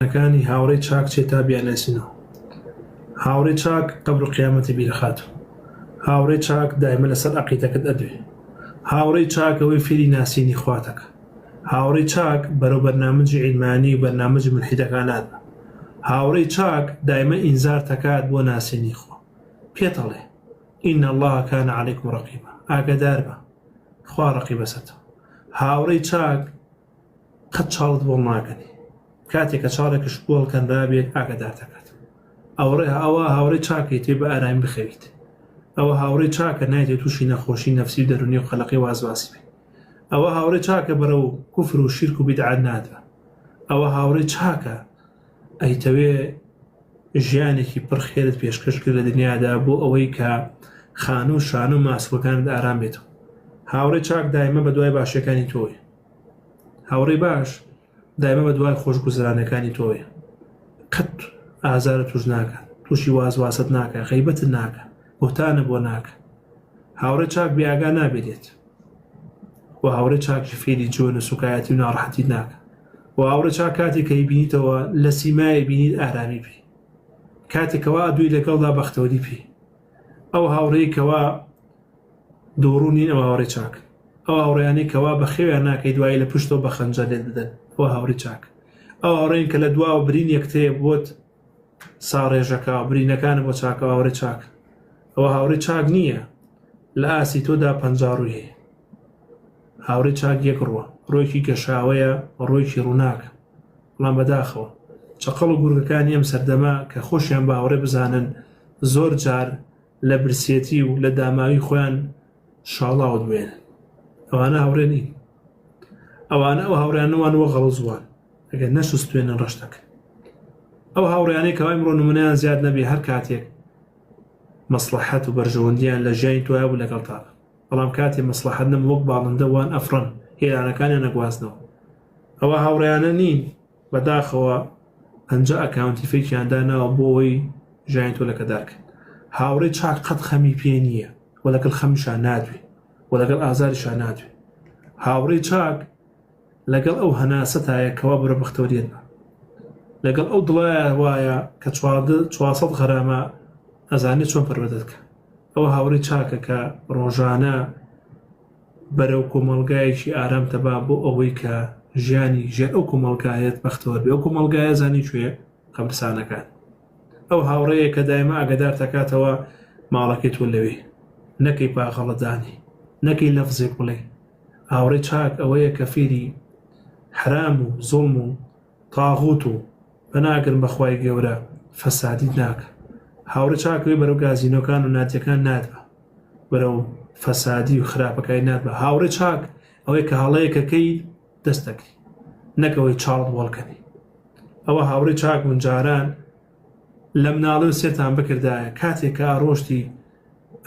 نەکانی هاوڕێی چاک چێتا بیانەسینەوە. هاوڕێی چاک قەبر و قیامەتی بیرەخاتەوە. هاوڕێی چاک دایمە لەسەر عەقیدەکەت ئەدوێ. هاوڕێی چاک ئەوەی فێری ناسینی خواتەکە. هاوڕێی چاک بەرەو بەرنامەجی عیلمانی و بەرنامەجی ملحیدەکان نادبە. هاوڕێی چاک دایمە ئینزار تەکات بۆ ناسینی خوا. پێتەڵێ ئین الله کان عەلەیکم ڕەقیبا، ئاگادار بە خوا ڕەقیبە سەرتەوە. هاوڕێی چاک قەت چاڵت بۆڵ ناکەنی، کاتێککە چاڵێکش بۆڵکەن رابێت ئاگادار دەکات. ئەوە هاوڕێی چاکەی تێ بە ئارامی بخەویت. ئەوە هاوڕێی چاکە نایدێت تووشی نەخۆشی نەفسی و دەرونی و خەلقی وازواسی بێت. ئەوە هاوڕێی چاکە بەرەو کوفر و شیرک و بیدعات نادبە. ئەوە هاوڕێی چاکە ئەیتەوێ ژیانێکی پڕ خێرت پێشکەش کرد لە دنیادا بۆ ئەوەی کە خانوو و شانە و ماسوەکانت ئارام بێتەوە. هاوڕێی چاک دایمە بە دوای باشیەکانی تۆیە. هاوڕێی باش دایمە بە دوای خۆشگوزرانەکانی تۆیە. قەت ئازارە توش ناکە، تووشی وازواست ناکە، غەیبەتت ناکە، بۆتانە بۆ ناکە. هاوڕێی چاک بێئاگا نابێت و هاوڕێی چاکی فێری جۆن و سوکایەتی و ناڕەحەتی ناکە. و هاوڕێی چاک کاتێک کە بیبینیتەوە لە سیمای بینیت ئارامی پێ، کاتێکەوە دوی لەگەڵدا بەختەوەری پێ. ئەو هاوڕێی کەوا دووڕوونین ئەوە هاوڕێی چاک. ئەو هاوڕێیانەی کەوا بە خێویان ناکەی دوایی لە پشتەوە بە خەنجەر لێت بدەن، ئەوە هاوڕێی چاک. ئەو هاوڕێین کە لە دواوە برین یەکتەیە بۆت ساڕێژەکە برینەکانە بۆ چاکە هاوڕێی چاک. ئەوە هاوڕێی چاک نییە لە ئاسی تۆدا پەنجاڕووی هەیە. هاوڕێی چاک یەک ڕووە، ڕۆیکی گەشاوەیە، ڕۆیکی ڕووناکە. بەڵام بەداخەوە چەقەڵ و گورگەکانی ئەم سەردەما کە خۆشیان بە هاوڕێ بزانن زۆر جار لە برسێتی و لە داماوی خۆیان شاڵاو دوێنن. ئەوانە هاوڕێ نین. ئەوانە ئەو هاوڕیانەوان وە غەڵزوان ئەگەر نەسوستوێنن ڕەش دەکەن. ئەو هاوڕیانەی کەوا ئیمڕۆ نمونەیان زیاد نەبێ هەر کاتێک مەسلەحەت و بەرژەوەندیان لە ژیانی تۆیە بوو لەگەڵ تاکە. بەڵام کاتێ مەسلەحەت نەم وەک باڵندە وان ئەفڕن هێرانەکانیان نەگوازنەوە. ئەوە هاوڕیانە نین بەداخەوە ئەنجا ئەکاونتی فێکیاندانەوە بۆ ئەوەی ژیانی تۆ لەکەدارکەن. هاوڕێی چاک قەت خەمی پێ نییە و لەگەڵ خەمیشان نادوێ و لەگەڵ ئازاریشان نادوێ. هاوڕێی چاک لەگەڵ ئەو هەناسەتایە کەوا بڕە بەختەوەریەت بە، لەگەڵ ئەو دڵایە وایە کە 400 غەرامە ئەزانێت چۆن پەروەردە بکە. ئەوە هاوڕێی چاکە کە ڕۆژانە بەرەو کۆمەڵگایەکی ئارام تەبا بۆ ئەوەی کە ژیانی ژێر ئەو کۆمەڵگایەت بەختەوەر بێ. ئەو کۆمەڵگایە زانی کوێ؟ قەبرستانەکان. ئەو هاوڕەیە کە دایما ئاگادار دەکاتەوە ماڵەکەی تۆ لەوێ، نەکەی پاغەڵەدانی، نەکەی لەفزێک بڵێ. هاوڕێی چاک ئەوەیە کە فێری حرام و زوڵم و تاغوت و بەناگرن بەخوای گەورە فەسادی ناکە. هاوڕێی چاکەوەی بەرەو گازینۆکان و ناتیەکان نادبە، بەرەو فەسادی و خراپەکانی نادبە. هاوڕێی چاک ئەوەی کە هەڵەیەکەکەی دەست دەکەی، نەکەوەی چاڵت وەڵکەنی. ئەوە هاوڕێی چاک منجاران لە مناڵە سێتان بکردایە کاتێک کە ئاڕۆشتی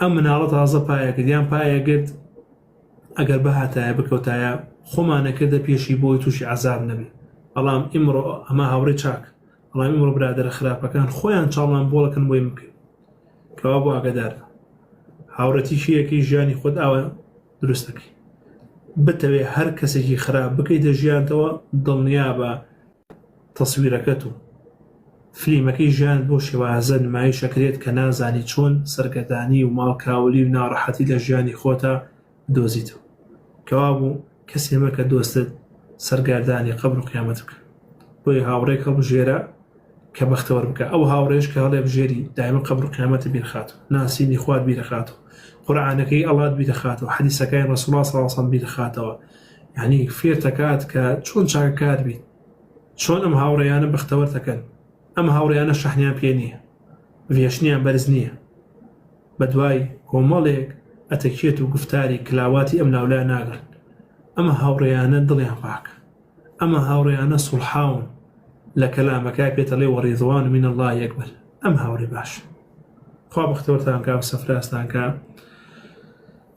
ئەم مناڵە تازە پایەکرد یان پایەگرت ئەگەر بەهاتایە بکەوتایە خۆمانەکردە پێشی بۆی تووشی عەزاب نەبێ. بەڵام ئیمڕۆ ئەمە هاوڕێی چاک. بەڵام ئیمڕۆ برادەرە خراپەکان خۆیان چاڵان بۆڵەکەن بۆی بکەین کەوا بۆ ئاگادار هاوڕەتیشیەکەی ژیانی خۆت ئاوە دروست دەکەی. بتەوێ هەر کەسێکی خراپ بکەیتە ژیانتەوە دڵنیا بە تەسویرەکەت و فلیمەکەی ژیان بۆ شێوازە نمایش ئەکرێت کە نازانی چۆن سەرگەردانی و ماڵکاولی و ناڕەحەتی لە ژیانی خۆتە دۆزیتەوە. کەوا بوو کەسێمە کە دۆستت سەرگەردانی قەبر و قیامەت بکە. بۆی هاوڕێک هەڵبژێرە کە بەختەوەر بکە. ئەو هاوڕێش کە هەڵێ بژێری دایمە قەبر و قیامەتە بیرخاتەوە، ناسینی خوات بیرخاتەوە، قورعانەکەی ئەڵات بیرخاتەوە، حەدیسەکەی ڕەسوڵ الله صلی الله علیه و سەلەم بیرخاتەوە. یعنی فێر دەکات کە چۆن چاکەکار بیت، چۆن ئەم هاوڕێیانە بەختەوەر دەکەن. ئەم هاوڕێیانە شەحنیان پێ نییە، ڤێشنیان بەرز نییە. بەدوای کۆمەڵێک ئەتەکێت و گفتاری کلاواتی ئەم ناولای ناگرن. ئەمە هاوڕێیانە دڵیان پاکە، ئەمە هاوڕێیانە سوڵحاون لە کەلامەکە پێتەڵێ وەڕیضوان من الله یەکبەر. ئەم هاوڕێ باش. خوا بەختەوەرتان کە و سەفراستان کە،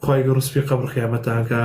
خوای گەورە ڕزقی قەبر قیامەتان کە.